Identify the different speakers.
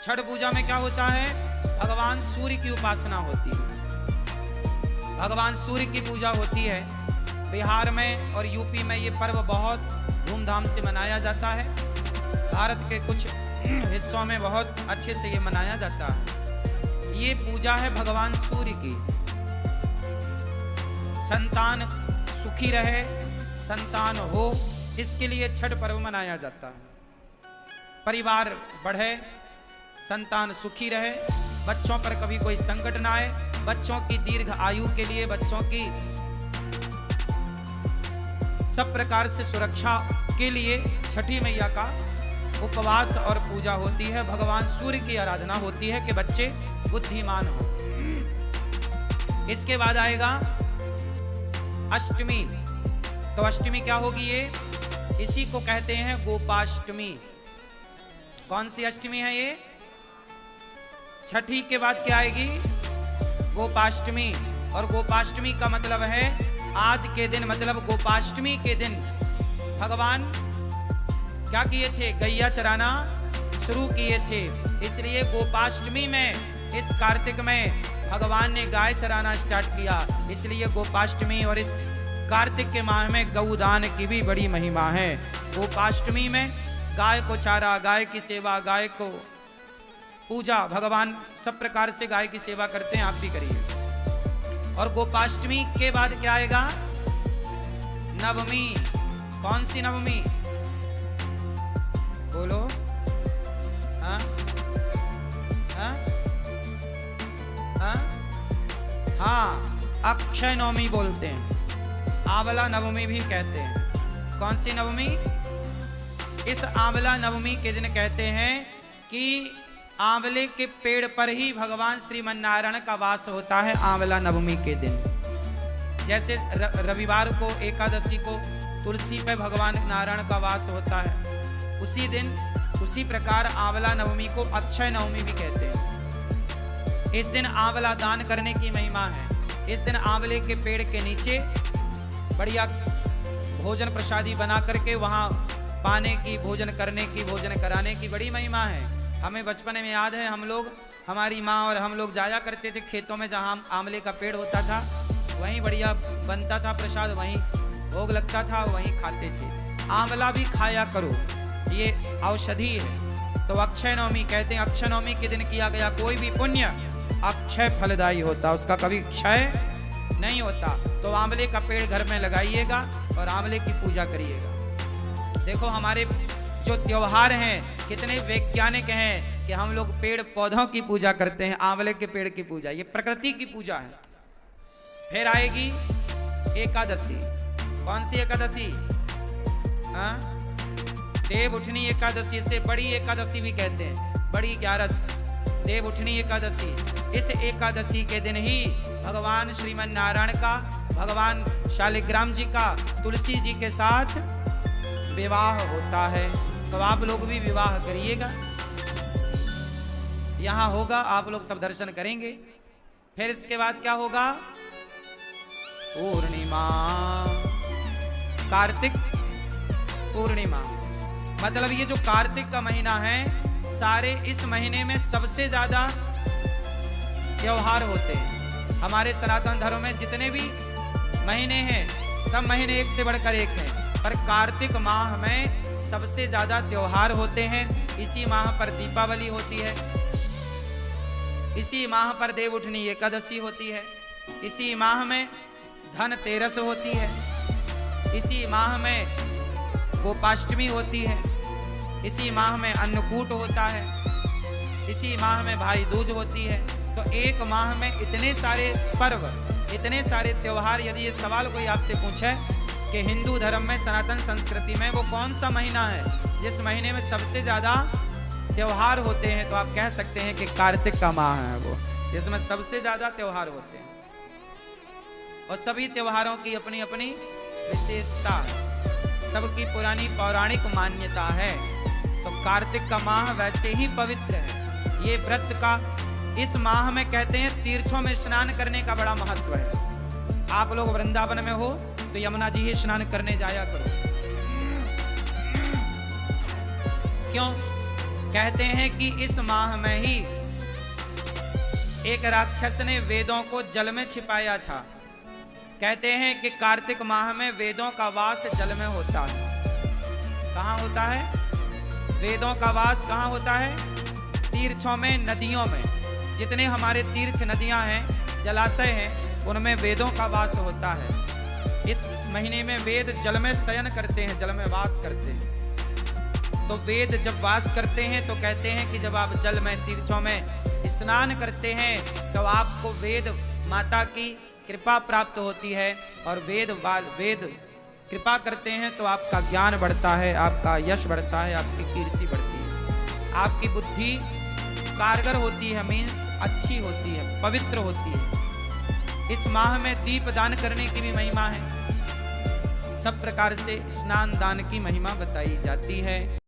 Speaker 1: छठ पूजा में क्या होता है? भगवान सूर्य की उपासना होती है, भगवान सूर्य की पूजा होती है। बिहार में और यूपी में ये पर्व बहुत धूमधाम से मनाया जाता है। भारत के कुछ हिस्सों में बहुत अच्छे से ये मनाया जाता है। ये पूजा है भगवान सूर्य की। संतान सुखी रहे, संतान हो, इसके लिए छठ पर्व मनाया जाता है। परिवार बढ़े, संतान सुखी रहे, बच्चों पर कभी कोई संकट ना आए, बच्चों की दीर्घ आयु के लिए, बच्चों की सब प्रकार से सुरक्षा के लिए छठी मैया का उपवास और पूजा होती है। भगवान सूर्य की आराधना होती है कि बच्चे बुद्धिमान हो। इसके बाद आएगा अष्टमी। तो अष्टमी क्या होगी? ये इसी को कहते हैं गोपाष्टमी। कौन सी अष्टमी है ये? छठी के बाद क्या आएगी? गोपाष्टमी। और गोपाष्टमी का मतलब है आज के दिन, मतलब गोपाष्टमी के दिन भगवान क्या किए थे? गैया चराना शुरू किए थे। इसलिए गोपाष्टमी में, इस कार्तिक में भगवान ने गाय चराना स्टार्ट किया। इसलिए गोपाष्टमी और इस कार्तिक के माह में गौदान की भी बड़ी महिमा है। गोपाष्टमी में गाय को चारा, गाय की सेवा, गाय को पूजा, भगवान सब प्रकार से गाय की सेवा करते हैं, आप भी करिए। और गोपाष्टमी के बाद क्या आएगा? नवमी। कौन सी नवमी? बोलो। हाँ हाँ हाँ हाँ, अक्षय नवमी बोलते हैं, आंवला नवमी भी कहते हैं। कौन सी नवमी? इस आंवला नवमी के दिन कहते हैं कि आंवले के पेड़ पर ही भगवान श्रीमन्नारायण का वास होता है। आंवला नवमी के दिन, जैसे रविवार को, एकादशी को तुलसी पे भगवान नारायण का वास होता है, उसी दिन, उसी प्रकार आंवला नवमी को अक्षय नवमी भी कहते हैं। इस दिन आंवला दान करने की महिमा है। इस दिन आंवले के पेड़ के नीचे बढ़िया भोजन प्रसादी बना करके वहाँ पाने की, भोजन करने की, भोजन कराने की बड़ी महिमा है। हमें बचपन में याद है, हम लोग, हमारी माँ और हम लोग जाया करते थे खेतों में, जहाँ आंवले का पेड़ होता था, वहीं बढ़िया बनता था प्रसाद, वहीं भोग लगता था, वहीं खाते थे। आंवला भी खाया करो, ये औषधि है। तो अक्षय नवमी कहते हैं, अक्षय नवमी के दिन किया गया कोई भी पुण्य अक्षय फलदायी होता, उसका कभी क्षय नहीं होता। तो आंवले का पेड़ घर में लगाइएगा और आंवले की पूजा करिएगा। देखो हमारे जो त्योहार हैं कितने वैज्ञानिक हैं कि हम लोग पेड़ पौधों की पूजा करते हैं, आंवले के पेड़ की पूजा, ये प्रकृति की पूजा है। फिर आएगी एकादशी। कौन सी एकादशी? हाँ, देव उठनी एकादशी, से बड़ी एकादशी भी कहते हैं, बड़ी 11, देव उठनी एकादशी। इस एकादशी के दिन ही भगवान श्रीमन्नारायण का, भगवान शालिग्राम जी का तुलसी जी के साथ विवाह होता है। तो आप लोग भी विवाह करिएगा, यहाँ होगा, आप लोग सब दर्शन करेंगे। फिर इसके बाद क्या होगा? पूर्णिमा, कार्तिक पूर्णिमा। मतलब ये जो कार्तिक का महीना है, सारे इस महीने में सबसे ज्यादा त्योहार होते हैं। हमारे सनातन धर्म में जितने भी महीने हैं, सब महीने एक से बढ़कर एक हैं, पर कार्तिक माह में सबसे ज्यादा त्योहार होते हैं। इसी माह पर दीपावली होती है, इसी माह पर देव उठनी एकादशी होती है, इसी माह में धनतेरस होती है, इसी माह में गोपाष्टमी होती है, इसी माह में अन्नकूट होता है, इसी माह में भाई दूज होती है। तो एक माह में इतने सारे पर्व, इतने सारे त्योहार। यदि ये सवाल कोई आपसे पूछे कि हिंदू धर्म में, सनातन संस्कृति में वो कौन सा महीना है जिस महीने में सबसे ज़्यादा त्योहार होते हैं, तो आप कह सकते हैं कि कार्तिक का माह है वो, जिसमें सबसे ज़्यादा त्योहार होते हैं। और सभी त्योहारों की अपनी अपनी विशेषता है, सबकी पुरानी पौराणिक मान्यता है। तो कार्तिक का माह वैसे ही पवित्र है। ये व्रत का, इस माह में कहते हैं तीर्थों में स्नान करने का बड़ा महत्व है। आप लोग वृंदावन में हो तो यमुना जी ही स्नान करने जाया करो। क्यों? कहते हैं कि इस माह में ही एक राक्षस ने वेदों को जल में छिपाया था। कहते हैं कि कार्तिक माह में वेदों का वास जल में होता है। कहाँ होता है? वेदों का वास कहाँ होता है? तीर्थों में, नदियों में। जितने हमारे तीर्थ नदियां हैं, जलाशय हैं, उनमें वेदों का वास होता है। इस महीने में वेद जल में शयन करते हैं, जल में वास करते हैं। तो वेद जब वास करते हैं तो कहते हैं कि जब आप जल में, तीर्थों में स्नान करते हैं तो आपको वेद माता की कृपा प्राप्त होती है, और वेद कृपा करते हैं तो आपका ज्ञान बढ़ता है, आपका यश बढ़ता है, आपकी कीर्ति बढ़ती है, आपकी बुद्धि कारगर होती है, मीन्स अच्छी होती है, पवित्र होती है। इस माह में दीप दान करने की भी महिमा है। सब प्रकार से स्नान दान की महिमा बताई जाती है।